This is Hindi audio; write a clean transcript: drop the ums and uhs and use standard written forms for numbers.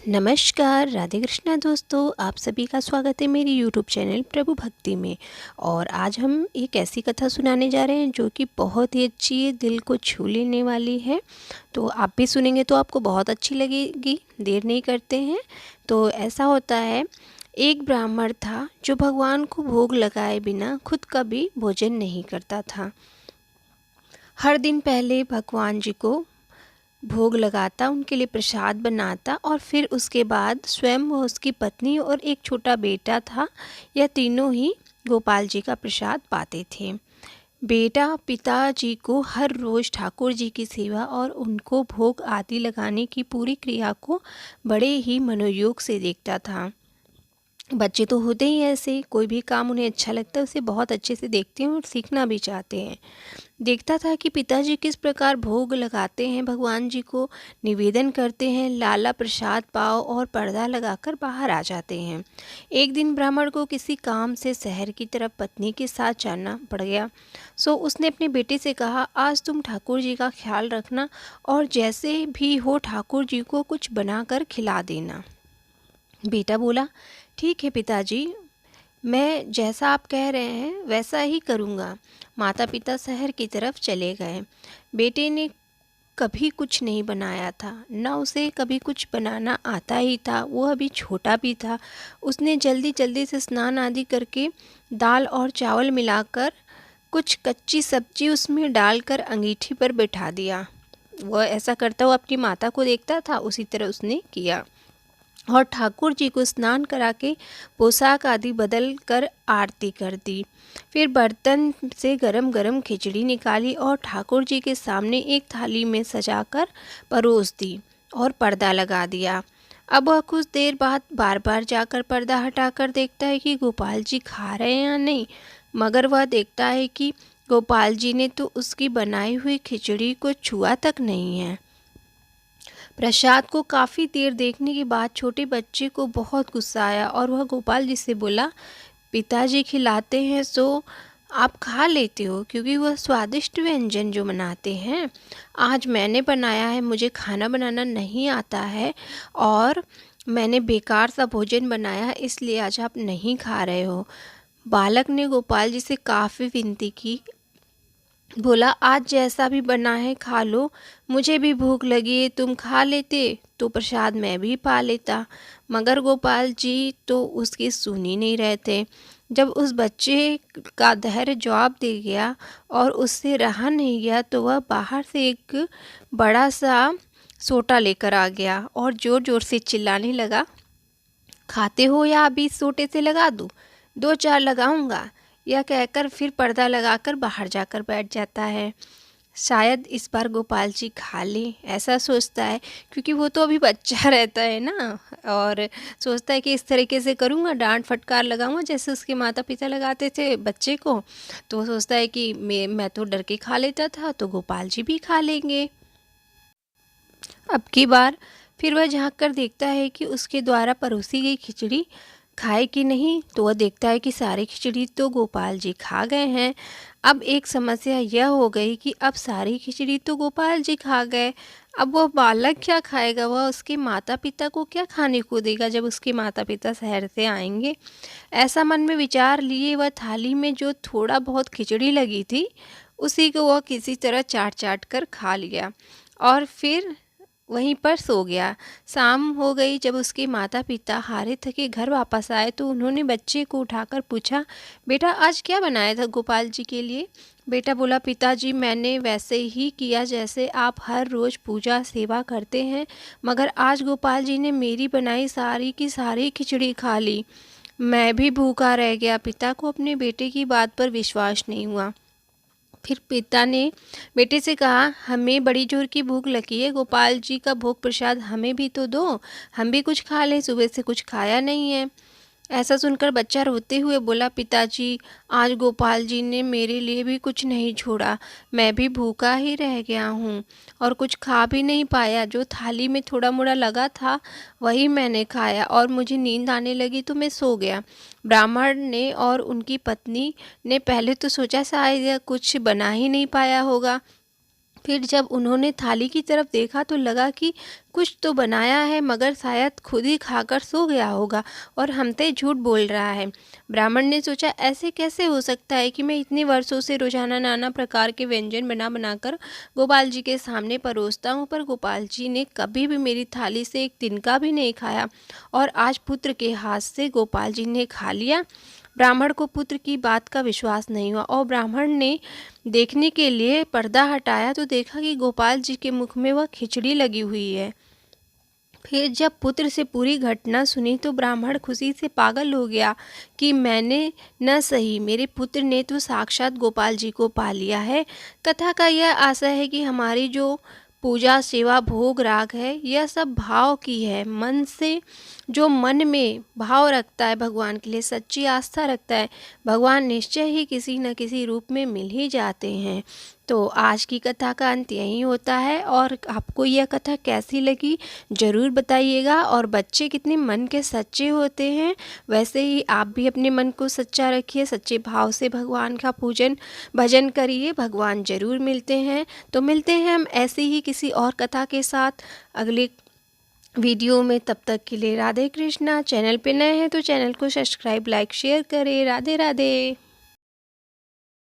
नमस्कार, राधे कृष्णा दोस्तों, आप सभी का स्वागत है मेरी यूट्यूब चैनल प्रभु भक्ति में। और आज हम एक ऐसी कथा सुनाने जा रहे हैं जो कि बहुत ही अच्छी है, दिल को छू लेने वाली है। तो आप भी सुनेंगे तो आपको बहुत अच्छी लगेगी। देर नहीं करते हैं। तो ऐसा होता है, एक ब्राह्मण था जो भगवान को भोग लगाए बिना खुद कभी भोजन नहीं करता था। हर दिन पहले भगवान जी को भोग लगाता, उनके लिए प्रसाद बनाता और फिर उसके बाद स्वयं व उसकी पत्नी और एक छोटा बेटा था, यह तीनों ही गोपाल जी का प्रसाद पाते थे। बेटा पिताजी को हर रोज़ ठाकुर जी की सेवा और उनको भोग आदि लगाने की पूरी क्रिया को बड़े ही मनोयोग से देखता था। बच्चे तो होते ही ऐसे, कोई भी काम उन्हें अच्छा लगता है उसे बहुत अच्छे से देखते हैं और सीखना भी चाहते हैं। देखता था कि पिताजी किस प्रकार भोग लगाते हैं, भगवान जी को निवेदन करते हैं, लाला प्रसाद पाव और पर्दा लगाकर बाहर आ जाते हैं। एक दिन ब्राह्मण को किसी काम से शहर की तरफ पत्नी के साथ जाना पड़ गया। सो उसने अपने बेटे से कहा, आज तुम ठाकुर जी का ख्याल रखना और जैसे भी हो ठाकुर जी को कुछ बनाकर खिला देना। बेटा बोला, ठीक है पिताजी, मैं जैसा आप कह रहे हैं वैसा ही करूँगा। माता पिता शहर की तरफ चले गए। बेटे ने कभी कुछ नहीं बनाया था, न उसे कभी कुछ बनाना आता ही था, वो अभी छोटा भी था। उसने जल्दी जल्दी से स्नान आदि करके दाल और चावल मिलाकर कुछ कच्ची सब्जी उसमें डालकर अंगीठी पर बैठा दिया। वह ऐसा करता हुआ अपनी माता को देखता था, उसी तरह उसने किया और ठाकुर जी को स्नान करा के पोशाक आदि बदल कर आरती कर दी। फिर बर्तन से गरम गरम खिचड़ी निकाली और ठाकुर जी के सामने एक थाली में सजाकर परोस दी और पर्दा लगा दिया। अब वह कुछ देर बाद बार बार जाकर पर्दा हटाकर देखता है कि गोपाल जी खा रहे हैं या नहीं, मगर वह देखता है कि गोपाल जी ने तो उसकी बनाई हुई खिचड़ी को छुआ तक नहीं है। प्रसाद को काफ़ी देर देखने के बाद छोटे बच्चे को बहुत गुस्सा आया और वह गोपाल जी से बोला, पिताजी खिलाते हैं सो आप खा लेते हो, क्योंकि वह स्वादिष्ट व्यंजन जो बनाते हैं आज मैंने बनाया है, मुझे खाना बनाना नहीं आता है और मैंने बेकार सा भोजन बनाया है, इसलिए आज आप नहीं खा रहे हो। बालक ने गोपाल जी से काफ़ी विनती की, बोला, आज जैसा भी बना है खा लो, मुझे भी भूख लगी है, तुम खा लेते तो प्रसाद मैं भी पा लेता। मगर गोपाल जी तो उसकी सुन ही नहीं रहे थे। जब उस बच्चे का धैर्य जवाब दे गया और उससे रहा नहीं गया तो वह बाहर से एक बड़ा सा सोटा लेकर आ गया और ज़ोर ज़ोर से चिल्लाने लगा, खाते हो या अभी इस सोटे से लगा दूँ? 2-4 लगाऊंगा। यह कहकर फिर पर्दा लगाकर बाहर जाकर बैठ जाता है। शायद इस बार गोपाल जी खा लें, ऐसा सोचता है, क्योंकि वो तो अभी बच्चा रहता है ना, और सोचता है कि इस तरीके से करूँगा, डांट फटकार लगाऊंगा जैसे उसके माता पिता लगाते थे बच्चे को। तो वो सोचता है कि मैं तो डर के खा लेता था तो गोपाल जी भी खा लेंगे। अब की बार फिर वह झांक कर देखता है कि उसके द्वारा परोसी गई खिचड़ी खाए कि नहीं, तो वह देखता है कि सारी खिचड़ी तो गोपाल जी खा गए हैं। अब एक समस्या यह हो गई कि अब सारी खिचड़ी तो गोपाल जी खा गए, अब वह बालक क्या खाएगा, वह उसके माता पिता को क्या खाने को देगा जब उसके माता पिता शहर से आएंगे। ऐसा मन में विचार लिए वह थाली में जो थोड़ा बहुत खिचड़ी लगी थी उसी को वह किसी तरह चाट चाट कर खा लिया और फिर वहीं पर सो गया। शाम हो गई। जब उसके माता पिता हारे थके घर वापस आए तो उन्होंने बच्चे को उठाकर पूछा, बेटा आज क्या बनाया था गोपाल जी के लिए? बेटा बोला, पिताजी मैंने वैसे ही किया जैसे आप हर रोज़ पूजा सेवा करते हैं, मगर आज गोपाल जी ने मेरी बनाई सारी की सारी खिचड़ी खा ली। मैं भी भूखा रह गया। पिता को अपने बेटे की बात पर विश्वास नहीं हुआ। फिर पिता ने बेटे से कहा, हमें बड़ी जोर की भूख लगी है, गोपाल जी का भोग प्रसाद हमें भी तो दो, हम भी कुछ खा लें, सुबह से कुछ खाया नहीं है। ऐसा सुनकर बच्चा रोते हुए बोला, पिताजी आज गोपाल जी ने मेरे लिए भी कुछ नहीं छोड़ा, मैं भी भूखा ही रह गया हूँ और कुछ खा भी नहीं पाया। जो थाली में थोड़ा मोड़ा लगा था वही मैंने खाया और मुझे नींद आने लगी तो मैं सो गया। ब्राह्मण ने और उनकी पत्नी ने पहले तो सोचा शायद यह कुछ बना ही नहीं पाया होगा, फिर जब उन्होंने थाली की तरफ देखा तो लगा कि कुछ तो बनाया है, मगर शायद खुद ही खाकर सो गया होगा और हमसे झूठ बोल रहा है। ब्राह्मण ने सोचा, ऐसे कैसे हो सकता है कि मैं इतने वर्षों से रोजाना नाना प्रकार के व्यंजन बना बनाकर गोपाल जी के सामने परोसता हूँ, पर गोपाल जी ने कभी भी मेरी थाली से एक तिनका भी नहीं खाया, और आज पुत्र के हाथ से गोपाल जी ने खा लिया। ब्राह्मण को पुत्र की बात का विश्वास नहीं हुआ और ब्राह्मण ने देखने के लिए पर्दा हटाया तो देखा कि गोपाल जी के मुख में वह खिचड़ी लगी हुई है। फिर जब पुत्र से पूरी घटना सुनी तो ब्राह्मण खुशी से पागल हो गया कि मैंने न सही, मेरे पुत्र ने तो साक्षात गोपाल जी को पा लिया है। कथा का यह आशय है कि हमारी जो पूजा सेवा भोग राग है, यह सब भाव की है। मन से जो मन में भाव रखता है, भगवान के लिए सच्ची आस्था रखता है, भगवान निश्चय ही किसी न किसी रूप में मिल ही जाते हैं। तो आज की कथा का अंत यही होता है, और आपको यह कथा कैसी लगी ज़रूर बताइएगा। और बच्चे कितने मन के सच्चे होते हैं, वैसे ही आप भी अपने मन को सच्चा रखिए, सच्चे भाव से भगवान का पूजन भजन करिए, भगवान ज़रूर मिलते हैं। तो मिलते हैं हम ऐसे ही किसी और कथा के साथ अगले वीडियो में। तब तक के लिए राधे कृष्णा। चैनल पे नए हैं तो चैनल को सब्सक्राइब, लाइक, शेयर करें। राधे राधे।